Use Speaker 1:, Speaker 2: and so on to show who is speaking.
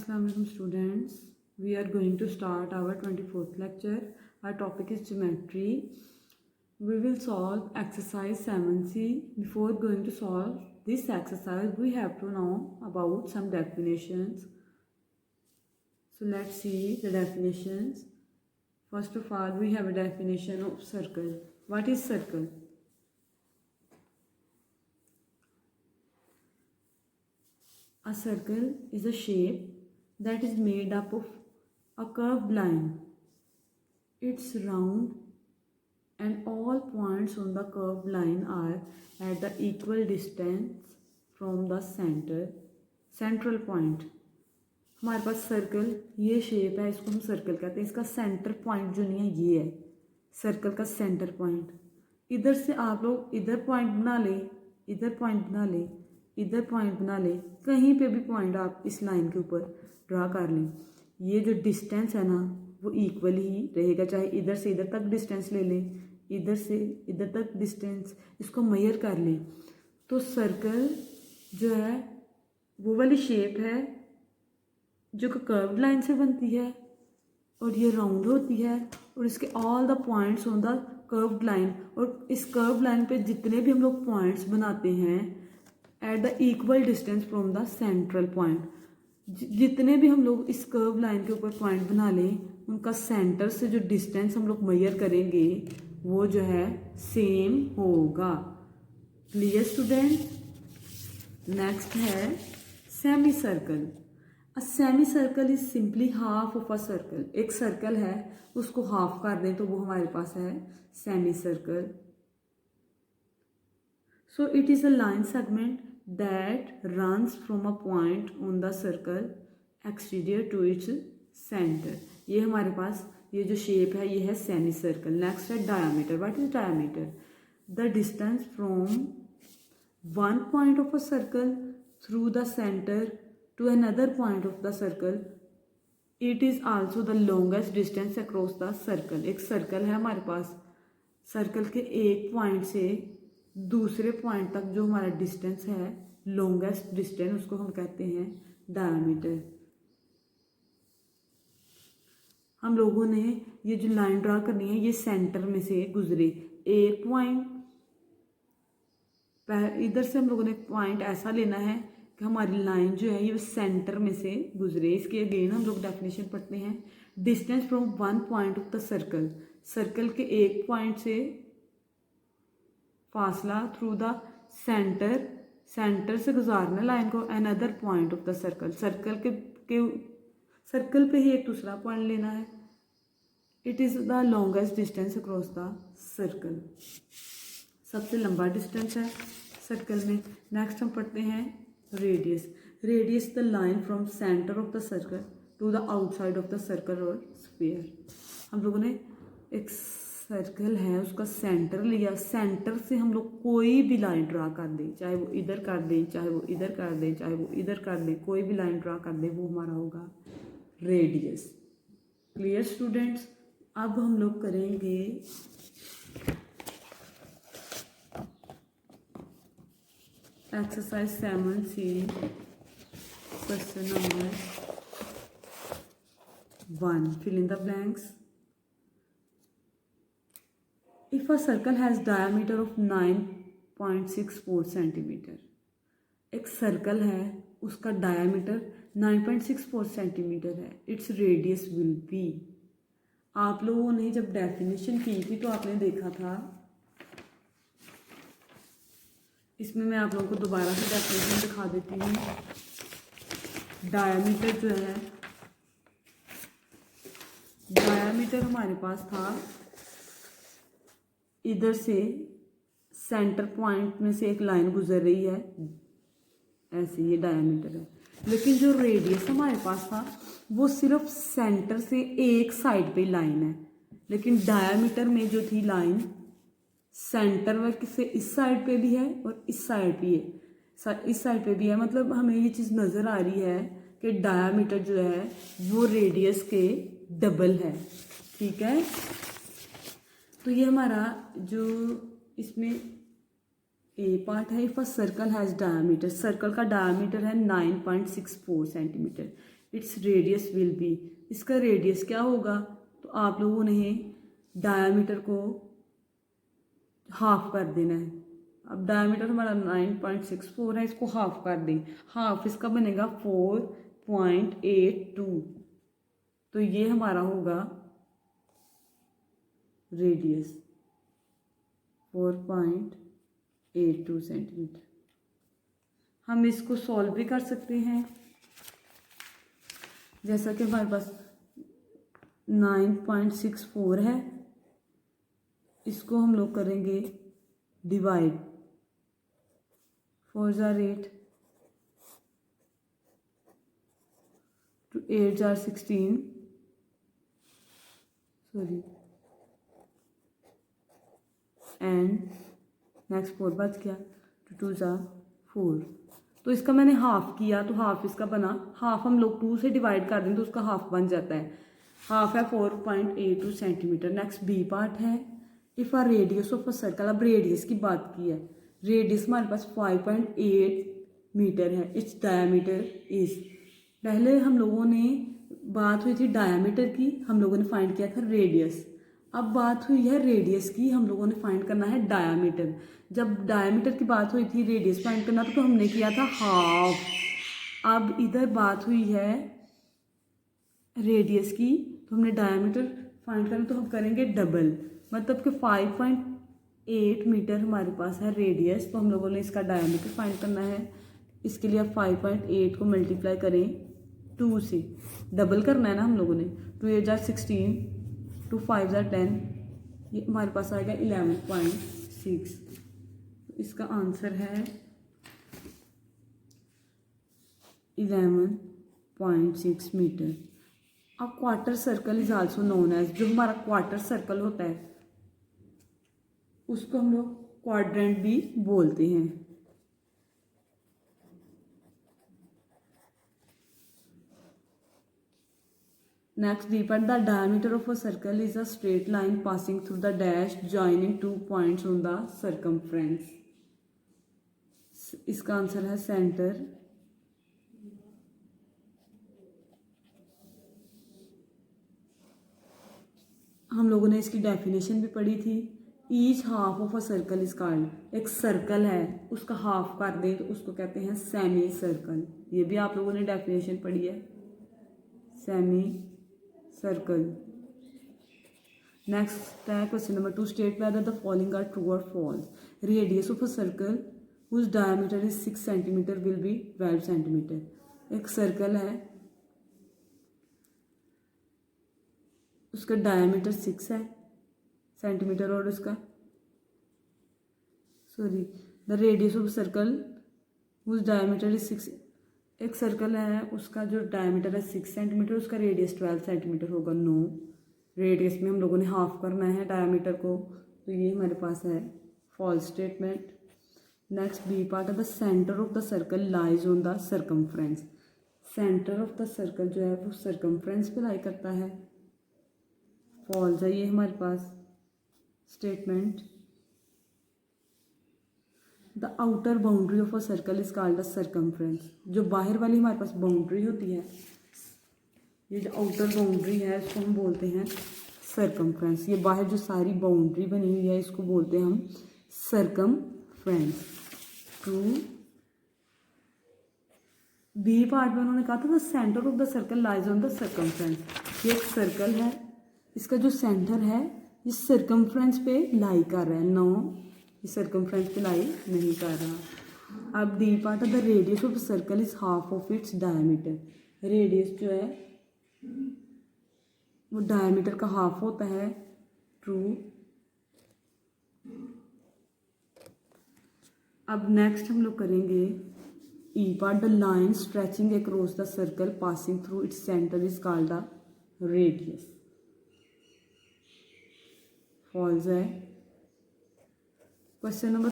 Speaker 1: Assalamualaikum students. We are going to start our 24th lecture. Our topic is geometry. We will solve exercise 7C. Before going to solve this exercise, we have to know about some definitions. So let's see the definitions. First of all, we have a definition of circle. What is circle? A circle is a shape that is made up of a curved line. It's round and all points on the curved line are at the equal distance from the central point. हमारे पास circle ये shape है, इसको हम circle कहते हैं. इसका centre point जो नहीं है ये है सर्कल का सेंटर पॉइंट. इधर से आप लोग इधर पॉइंट बना ले, इधर पॉइंट बना ले, इधर पॉइंट बना ले, कहीं पे भी पॉइंट आप इस लाइन के ऊपर ड्रा कर लें. ये जो डिस्टेंस है ना वो इक्वल ही रहेगा, चाहे इधर से इधर तक डिस्टेंस ले लें, इधर से इधर तक डिस्टेंस इसको मेजर कर लें. तो सर्कल जो है वो वाली शेप है जो कि कर्व्ड लाइन से बनती है और ये राउंड होती है और इसके all the points on the curved line. और इस कर्व्ड लाइन पे जितने भी हम लोग पॉइंट्स बनाते हैं at the equal distance from the central point, जितने भी हम लोग इस कर्व लाइन के ऊपर पॉइंट बना लें उनका सेंटर से जो डिस्टेंस हम लोग मेजर करेंगे वो जो है सेम होगा. Clear student? नेक्स्ट है semi circle. A semi circle is simply half of a circle. एक सर्कल है उसको हाफ कर दें तो वो हमारे पास है semi circle. So it is a line segment that runs from a point on the circle exterior to its center. ये हमारे पास ये जो शेप है ये है सेमी सर्कल. नेक्स्ट है diameter. What is diameter? The distance from one point of a circle through the centre to another point of the circle. It is also the longest distance across the circle. एक circle है हमारे पास, circle के एक point से दूसरे point तक जो हमारा डिस्टेंस है लॉन्गेस्ट डिस्टेंस उसको हम कहते हैं डायमीटर. हम लोगों ने ये जो लाइन ड्रा करनी है ये सेंटर में से गुजरे. एक पॉइंट इधर से हम लोगों ने पॉइंट ऐसा लेना है कि हमारी लाइन जो है ये सेंटर में से गुजरे. इसके अगेन हम लोग डेफिनेशन पढ़ते हैं. Distance from one point of the circle. Circle के एक पॉइंट से फासला थ्रू द सेंटर से गुजारना लाइन को another point of the circle. Circle पे ही एक दूसरा पॉइंट लेना है. It is the longest distance across the circle. सबसे लंबा डिस्टेंस है सर्कल में. नेक्स्ट हम पढ़ते हैं radius. Radius the line from centre of the circle to the outside of the circle और स्फीयर. हम लोगों ने एक सर्कल है उसका सेंटर लिया, सेंटर से हम लोग कोई भी लाइन ड्रा कर दें, चाहे वो इधर कर दें, चाहे वो इधर कर दें, चाहे वो इधर कर दें, कोई भी लाइन ड्रा कर दें वो हमारा होगा रेडियस. Clear students? अब हम लोग करेंगे exercise 7C question number 1. Fill in the blanks. If a circle has diameter of 9.64 centimetre, एक सर्कल है उसका डायमीटर 9.64 सेंटीमीटर है. Its radius will be. आप लोगों ने जब डेफिनेशन की थी तो आपने देखा था, इसमें मैं आप लोगों को दोबारा से डेफिनेशन दिखा देती हूँ. डायमीटर जो है, डायमीटर हमारे पास था इधर से सेंटर पॉइंट में से एक लाइन गुजर रही है ऐसे, ये डायमीटर है. लेकिन जो रेडियस हमारे पास था वो सिर्फ सेंटर से एक साइड पे लाइन है. लेकिन डायमीटर में जो थी लाइन सेंटर वर्क से इस साइड पे भी है और इस साइड भी है, इस साइड पे भी है. मतलब हमें ये चीज़ नज़र आ रही है कि डायमीटर जो है वो रेडियस के डबल है. ठीक है, तो ये हमारा जो इसमें ए पार्ट है. If a circle has diameter, circle का डायमीटर है 9.64 centimetre. It's radius will B, इसका रेडियस क्या होगा। तो आप लोगों ने डायामीटर को हाफ कर देना है। अब डायमीटर हमारा 9.64 है, इसको हाफ कर दें, हाफ इसका बनेगा 4.82। तो ये हमारा होगा रेडियस 4.82 सेंटीमीटर। हम इसको सॉल्व भी कर सकते हैं, जैसा कि हमारे पास 9.64 है, इसको हम लोग करेंगे divide, 4 jar 8, to 8 jar 16, sorry, and next 4 बच गया, to 2 जार 4। तो इसका मैंने हाफ किया, तो हाफ इसका बना, हाफ हम लोग 2 से डिवाइड कर दें तो उसका हाफ बन जाता है, हाफ है 4.82 सेंटीमीटर। नेक्स्ट बी पार्ट है, if a radius of a circle, अब रेडियस की बात की है, रेडियस हमारे पास 5.8 मीटर है, इट्स डायामीटर इज, पहले हम लोगों ने बात हुई थी डायामीटर की, हम लोगों ने फाइंड किया था रेडियस, अब बात हुई है रेडियस की, हम लोगों ने फाइंड करना है डायामीटर। जब डायामीटर की बात हुई थी रेडियस फाइंड करना तो हमने किया था हाफ, अब इधर बात हुई है रेडियस की, तो हमने डायामीटर फाइंड करना तो हम करेंगे डबल, मतलब कि 5.8 मीटर हमारे पास है रेडियस, तो हम लोगों ने इसका डायामीटर फाइंड करना है। इसके लिए आप 5.8 को मल्टीप्लाई करें 2 से, डबल करना है ना हम लोगों ने, 2 8 जार 16, 2 5 जार 10, ये हमारे पास आएगा 11.6। इसका आंसर है 11.6 मीटर। अब quarter circle is also known as, जो हमारा क्वार्टर सर्कल होता है उसको हम लोग क्वाड्रेंट भी बोलते हैं। Next B part, the diameter of a circle is a straight line passing through the dash joining 2 points on the circumference. इसका आंसर है सेंटर। हम लोगों ने इसकी डेफिनेशन भी पढ़ी थी, each half of a circle is called, एक सर्कल है उसका हाफ कर दें तो उसको कहते हैं सेमी सर्कल, ये भी आप लोगों ने डेफिनेशन पढ़ी है, सेमी सर्कल। नेक्स्ट है question number 2, state whether the following are true और false. Radius of a circle whose diameter is 6 centimetre will be 12 centimetre. एक सर्कल है उसका डायमीटर 6 है सेंटीमीटर, और उसका sorry the radius of circle whose diameter is 6, एक circle है उसका जो डायमीटर है 6 सेंटीमीटर, उसका रेडियस 12 सेंटीमीटर होगा। नो, रेडियस में हम लोगों ने हाफ करना है डायमीटर को, तो ये हमारे पास है false statement. Next B part है, the centre of the circle lies on the circumference. Centre of the circle जो है वो सर्कमफ्रेंस पे लाई करता है, फॉल्स है ये हमारे पास statement. The outer boundary of a circle is called the circumference. जो बाहर वाली हमारे पास बाउंड्री होती है, ये जो आउटर बाउंड्री है इसको हम बोलते हैं सर्कमफ्रेंस। ये बाहर जो सारी बाउंड्री बनी हुई है इसको बोलते हैं हम सर्कमफ्रेंस। ट्रू। बी पार्ट में उन्होंने कहा था the centre of the circle lies on the circumference. ये एक सर्कल है, इसका जो सेंटर है ये सर्कमफ्रेंस पे लाई कर रहा है। नो, ये सर्कमफ्रेंस पे लाई नहीं कर रहा। अब डी पार्ट है, the radius of circle is half of its diameter. Radius जो है वो डायमीटर का हाफ होता है। ट्रू। अब नेक्स्ट हम लोग करेंगे E part, the line stretching across the circle passing through its centre is called the radius. False है। Question number